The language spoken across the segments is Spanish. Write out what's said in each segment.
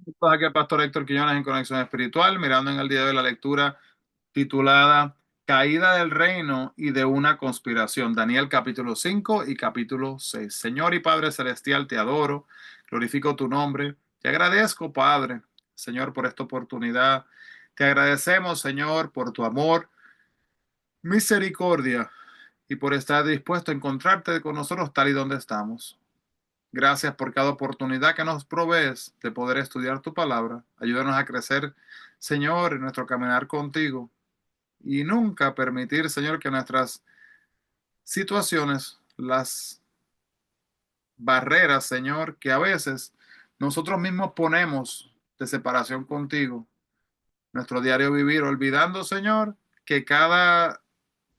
Pues aquí el pastor Héctor Quiñones en Conexión Espiritual, mirando en el día de hoy la lectura titulada Caída del reino y de una conspiración. Daniel capítulo 5 y capítulo 6. Señor y Padre Celestial, te adoro, glorifico tu nombre. Te agradezco, Padre, Señor, por esta oportunidad. Te agradecemos, Señor, por tu amor, misericordia y por estar dispuesto a encontrarte con nosotros tal y donde estamos. Gracias por cada oportunidad que nos provees de poder estudiar tu palabra. Ayúdanos a crecer, Señor, en nuestro caminar contigo y nunca permitir, Señor, que nuestras situaciones, las barreras, Señor, que a veces nosotros mismos ponemos de separación contigo, nuestro diario vivir, olvidando, Señor, que cada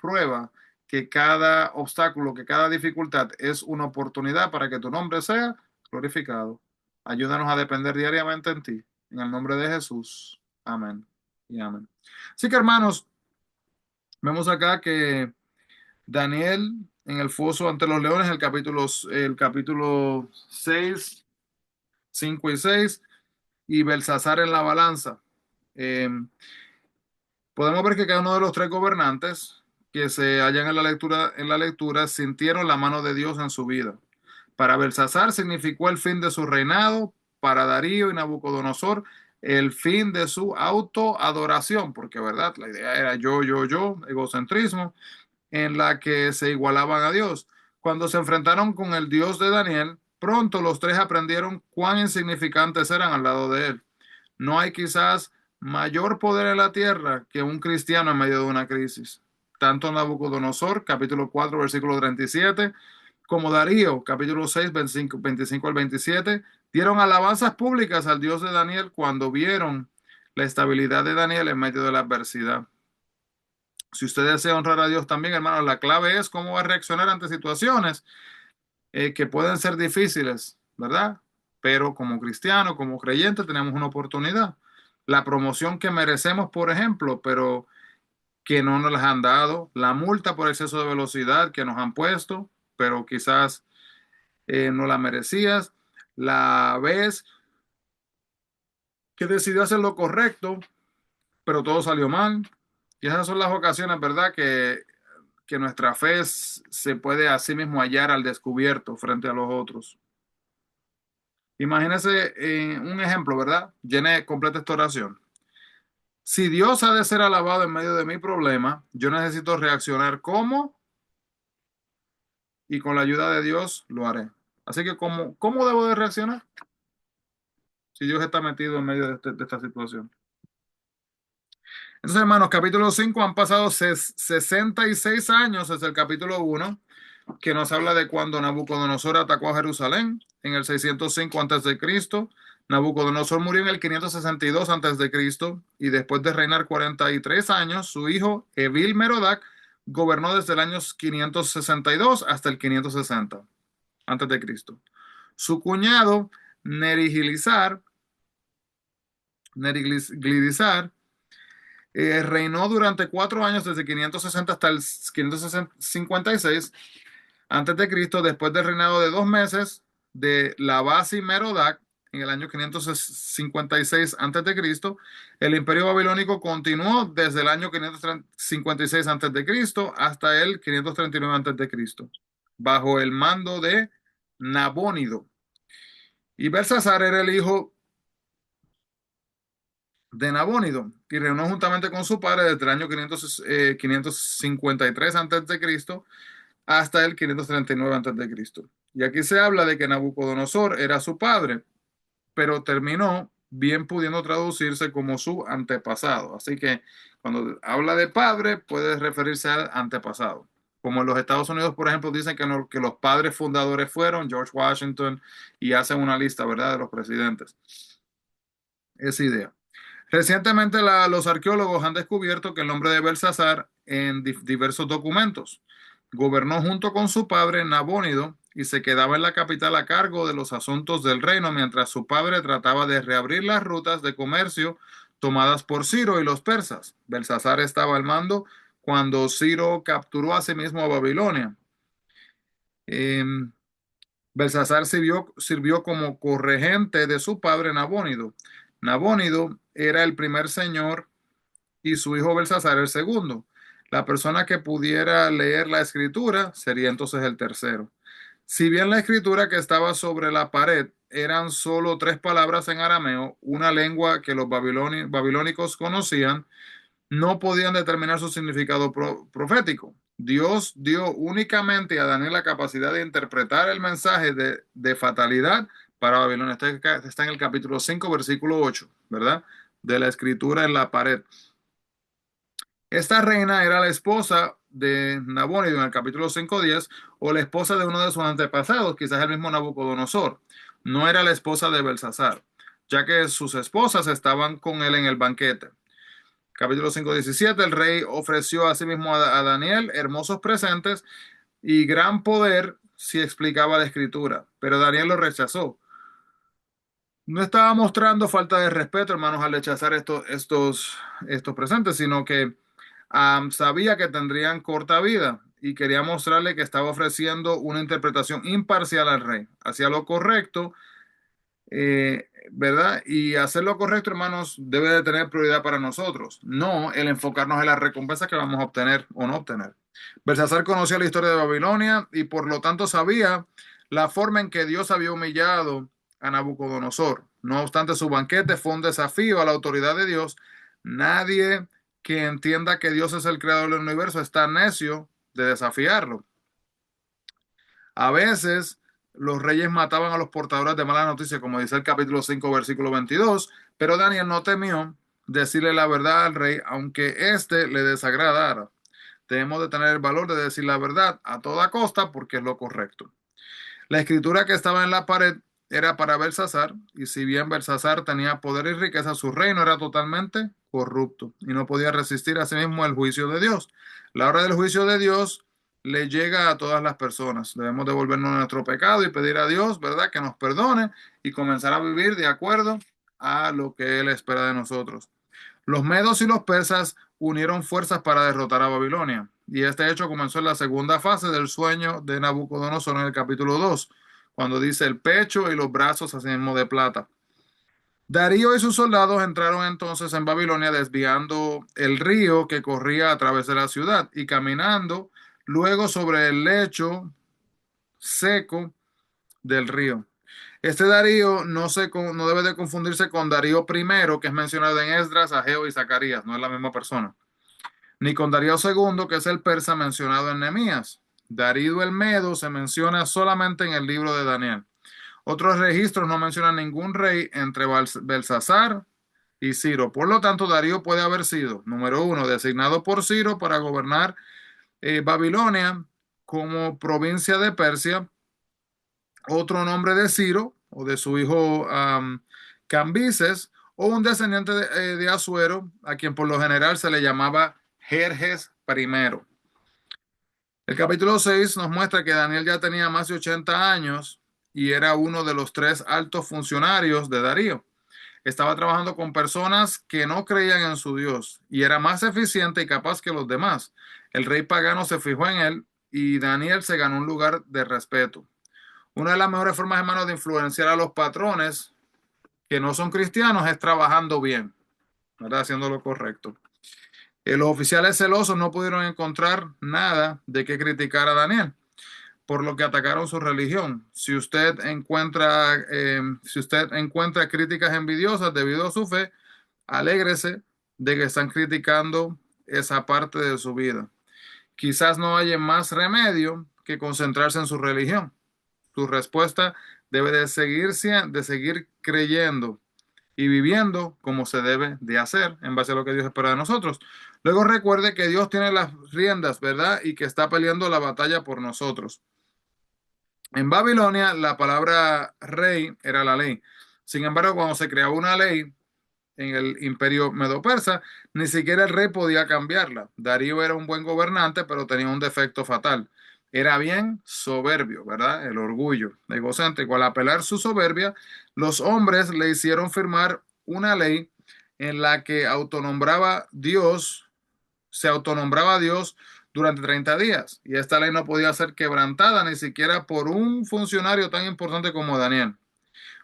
prueba, que cada obstáculo, que cada dificultad es una oportunidad para que tu nombre sea glorificado. Ayúdanos a depender diariamente en ti. En el nombre de Jesús. Amén y amén. Así que hermanos, vemos acá que Daniel en el foso ante los leones, el capítulo 6, 5 y 6, y Belsasar en la balanza. Eh, Podemos ver que cada uno de los tres gobernantes que se hallan en la lectura sintieron la mano de Dios en su vida. Para Belsasar significó el fin de su reinado, para Darío y Nabucodonosor el fin de su autoadoración, porque verdad, la idea era yo, egocentrismo, en la que se igualaban a Dios. Cuando se enfrentaron con el Dios de Daniel, pronto los tres aprendieron cuán insignificantes eran al lado de él. No hay quizás mayor poder en la tierra que un cristiano en medio de una crisis. Tanto Nabucodonosor, capítulo 4, versículo 37, como Darío, capítulo 6, 25 al 27, dieron alabanzas públicas al Dios de Daniel cuando vieron la estabilidad de Daniel en medio de la adversidad. Si usted desea honrar a Dios también, hermano, la clave es cómo va a reaccionar ante situaciones que pueden ser difíciles, ¿verdad? Pero como cristiano, como creyente, tenemos una oportunidad. La promoción que merecemos, por ejemplo, pero que no nos las han dado, la multa por exceso de velocidad que nos han puesto, pero quizás no la merecías, la vez que decidió hacer lo correcto, pero todo salió mal. Y esas son las ocasiones, ¿verdad? Que nuestra fe se puede a sí mismo hallar al descubierto frente a los otros. Imagínese un ejemplo, ¿verdad? Llene completa esta oración. Si Dios ha de ser alabado en medio de mi problema, yo necesito reaccionar como y con la ayuda de Dios lo haré. Así que, ¿cómo debo de reaccionar si Dios está metido en medio de esta situación? Entonces, hermanos, capítulo 5 han pasado 66 años desde el capítulo 1 que nos habla de cuando Nabucodonosor atacó a Jerusalén en el 605 a.C. Nabucodonosor murió en el 562 a.C. y después de reinar 43 años, su hijo Evil Merodach gobernó desde el año 562 hasta el 560 a.C. Su cuñado Neriglissar reinó durante 4 años desde 560 hasta el 556 antes de Cristo, después del reinado de 2 meses de Labasi Merodach, en el año 556 antes de Cristo, el imperio babilónico continuó desde el año 556 antes de Cristo hasta el 539 antes de Cristo, bajo el mando de Nabónido. Y Belsasar era el hijo de Nabónido y reinó juntamente con su padre desde el año 553 antes de Cristo hasta el 539 a.C. Y aquí se habla de que Nabucodonosor era su padre, pero terminó bien pudiendo traducirse como su antepasado. Así que cuando habla de padre, puede referirse al antepasado. Como en los Estados Unidos, por ejemplo, dicen que los padres fundadores fueron George Washington y hacen una lista, ¿verdad?, de los presidentes. Esa idea. Recientemente los arqueólogos han descubierto que el nombre de Belsasar en diversos documentos. Gobernó junto con su padre Nabónido y se quedaba en la capital a cargo de los asuntos del reino mientras su padre trataba de reabrir las rutas de comercio tomadas por Ciro y los persas. Belsasar estaba al mando cuando Ciro capturó a sí mismo a Babilonia. Eh, Belsasar sirvió como corregente de su padre Nabónido. Nabónido era el primer señor y su hijo Belsasar el segundo. La persona que pudiera leer la escritura sería entonces el tercero. Si bien la escritura que estaba sobre la pared eran solo 3 palabras en arameo, una lengua que los babilónicos conocían, no podían determinar su significado profético. Dios dio únicamente a Daniel la capacidad de interpretar el mensaje de fatalidad para Babilonia. Está en el capítulo 5, versículo 8, ¿verdad? De la escritura en la pared. Esta reina era la esposa de Nabónido en el capítulo 5:10 o la esposa de uno de sus antepasados, quizás el mismo Nabucodonosor. No era la esposa de Belsasar, ya que sus esposas estaban con él en el banquete. Capítulo 5:17, el rey ofreció asimismo a Daniel hermosos presentes y gran poder si explicaba la escritura, pero Daniel lo rechazó. No estaba mostrando falta de respeto, hermanos, al rechazar estos presentes, sino que sabía que tendrían corta vida y quería mostrarle que estaba ofreciendo una interpretación imparcial al rey. Hacía lo correcto, ¿verdad? Y hacer lo correcto, hermanos, debe de tener prioridad para nosotros, no el enfocarnos en la recompensa que vamos a obtener o no obtener. Belsasar conocía la historia de Babilonia y por lo tanto sabía la forma en que Dios había humillado a Nabucodonosor. No obstante, su banquete fue un desafío a la autoridad de Dios. Nadie que entienda que Dios es el creador del universo está necio de desafiarlo. A veces los reyes mataban a los portadores de malas noticias, como dice el capítulo 5, versículo 22, pero Daniel no temió decirle la verdad al rey, aunque éste le desagradara. Debemos de tener el valor de decir la verdad a toda costa porque es lo correcto. La escritura que estaba en la pared era para Belsasar, y si bien Belsasar tenía poder y riqueza, su reino era totalmente corrupto y no podía resistir a sí mismo el juicio de Dios. La hora del juicio de Dios le llega a todas las personas. Debemos devolvernos a nuestro pecado y pedir a Dios, ¿verdad?, que nos perdone y comenzar a vivir de acuerdo a lo que Él espera de nosotros. Los medos y los persas unieron fuerzas para derrotar a Babilonia, y este hecho comenzó en la segunda fase del sueño de Nabucodonosor en el capítulo 2, cuando dice el pecho y los brazos asimismo de plata. Darío y sus soldados entraron entonces en Babilonia desviando el río que corría a través de la ciudad y caminando luego sobre el lecho seco del río. Este Darío no debe de confundirse con Darío I, que es mencionado en Esdras, Ageo y Zacarías, no es la misma persona, ni con Darío II, que es el persa mencionado en Nehemías. Darío el Medo se menciona solamente en el libro de Daniel. Otros registros no mencionan ningún rey entre Belsasar y Ciro. Por lo tanto, Darío puede haber sido, número uno, designado por Ciro para gobernar Babilonia como provincia de Persia, otro nombre de Ciro o de su hijo Cambises, o un descendiente de Asuero, a quien por lo general se le llamaba Jerjes I. El capítulo 6 nos muestra que Daniel ya tenía más de 80 años y era uno de los 3 altos funcionarios de Darío. Estaba trabajando con personas que no creían en su Dios y era más eficiente y capaz que los demás. El rey pagano se fijó en él y Daniel se ganó un lugar de respeto. Una de las mejores formas, hermanos, de influenciar a los patrones que no son cristianos es trabajando bien, ¿verdad? Haciendo lo correcto. Los oficiales celosos no pudieron encontrar nada de qué criticar a Daniel, por lo que atacaron su religión. Si usted encuentra críticas envidiosas debido a su fe, alégrese de que están criticando esa parte de su vida. Quizás no haya más remedio que concentrarse en su religión. Tu respuesta debe de seguir creyendo y viviendo como se debe de hacer en base a lo que Dios espera de nosotros. Luego recuerde que Dios tiene las riendas, ¿verdad? Y que está peleando la batalla por nosotros. En Babilonia, la palabra rey era la ley. Sin embargo, cuando se creaba una ley en el imperio medo-persa, ni siquiera el rey podía cambiarla. Darío era un buen gobernante, pero tenía un defecto fatal. Era bien soberbio, ¿verdad? El orgullo, egocéntrico. Al apelar su soberbia, los hombres le hicieron firmar una ley en la que se autonombraba Dios durante 30 días. Y esta ley no podía ser quebrantada ni siquiera por un funcionario tan importante como Daniel.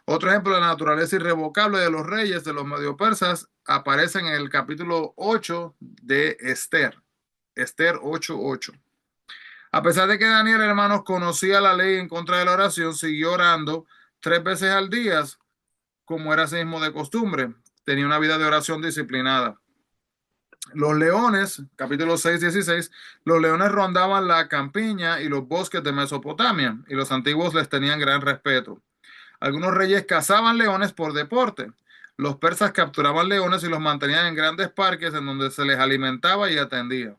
Otro ejemplo de la naturaleza irrevocable de los reyes de los medio persas aparece en el capítulo 8 de Esther. Esther 8:8. A pesar de que Daniel, hermanos, conocía la ley en contra de la oración, siguió orando 3 veces al día, como era así mismo de costumbre. Tenía una vida de oración disciplinada. Los leones, capítulo 6:16, los leones rondaban la campiña y los bosques de Mesopotamia, y los antiguos les tenían gran respeto. Algunos reyes cazaban leones por deporte. Los persas capturaban leones y los mantenían en grandes parques en donde se les alimentaba y atendía.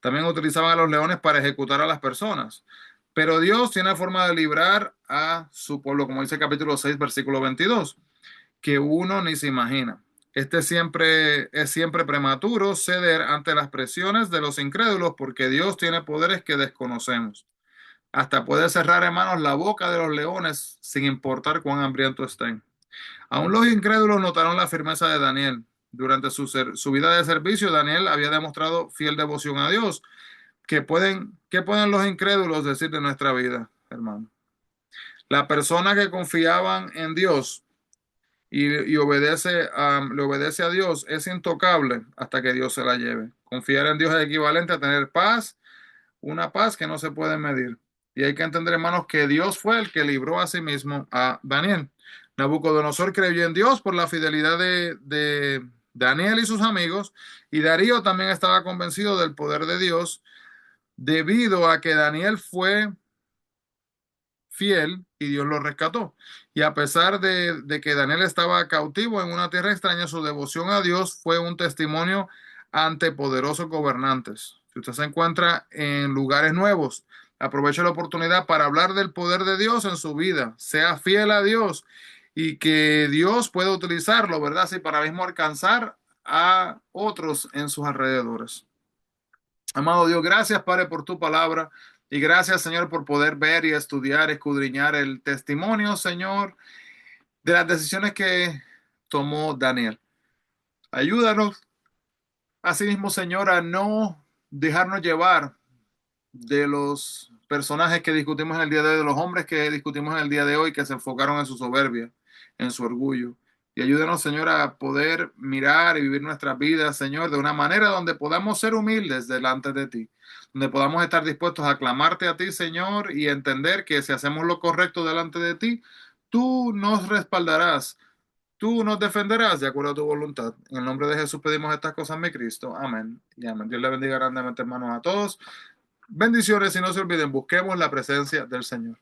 También utilizaban a los leones para ejecutar a las personas. Pero Dios tiene forma de librar a su pueblo, como dice el capítulo 6, versículo 22, que uno ni se imagina. Es siempre prematuro ceder ante las presiones de los incrédulos porque Dios tiene poderes que desconocemos. Hasta puede cerrar, hermanos, la boca de los leones sin importar cuán hambrientos estén. Aún los incrédulos notaron la firmeza de Daniel. Durante su vida de servicio, Daniel había demostrado fiel devoción a Dios. ¿Qué pueden los incrédulos decir de nuestra vida, hermano? La persona que confiaban en Dios y le obedece a Dios es intocable hasta que Dios se la lleve. Confiar en Dios es equivalente a tener paz, una paz que no se puede medir. Y hay que entender, hermanos, que Dios fue el que libró a sí mismo a Daniel. Nabucodonosor creyó en Dios por la fidelidad de Daniel y sus amigos, y Darío también estaba convencido del poder de Dios debido a que Daniel fue fiel y Dios lo rescató. Y a pesar de que Daniel estaba cautivo en una tierra extraña, su devoción a Dios fue un testimonio ante poderosos gobernantes. Si usted se encuentra en lugares nuevos, aproveche la oportunidad para hablar del poder de Dios en su vida. Sea fiel a Dios y que Dios pueda utilizarlo, ¿verdad? Así para mismo alcanzar a otros en sus alrededores. Amado Dios, gracias, Padre, por tu palabra. Y gracias, Señor, por poder ver y estudiar, escudriñar el testimonio, Señor, de las decisiones que tomó Daniel. Ayúdanos, asimismo, Señor, a no dejarnos llevar de los personajes que discutimos en el día de hoy, de los hombres que discutimos en el día de hoy, que se enfocaron en su soberbia, en su orgullo. Y ayúdenos, Señor, a poder mirar y vivir nuestras vidas, Señor, de una manera donde podamos ser humildes delante de ti, donde podamos estar dispuestos a clamarte a ti, Señor, y entender que si hacemos lo correcto delante de ti, tú nos respaldarás, tú nos defenderás de acuerdo a tu voluntad. En el nombre de Jesús pedimos estas cosas, mi Cristo. Amén y amén. Dios le bendiga grandemente, hermanos, a todos. Bendiciones y no se olviden, busquemos la presencia del Señor.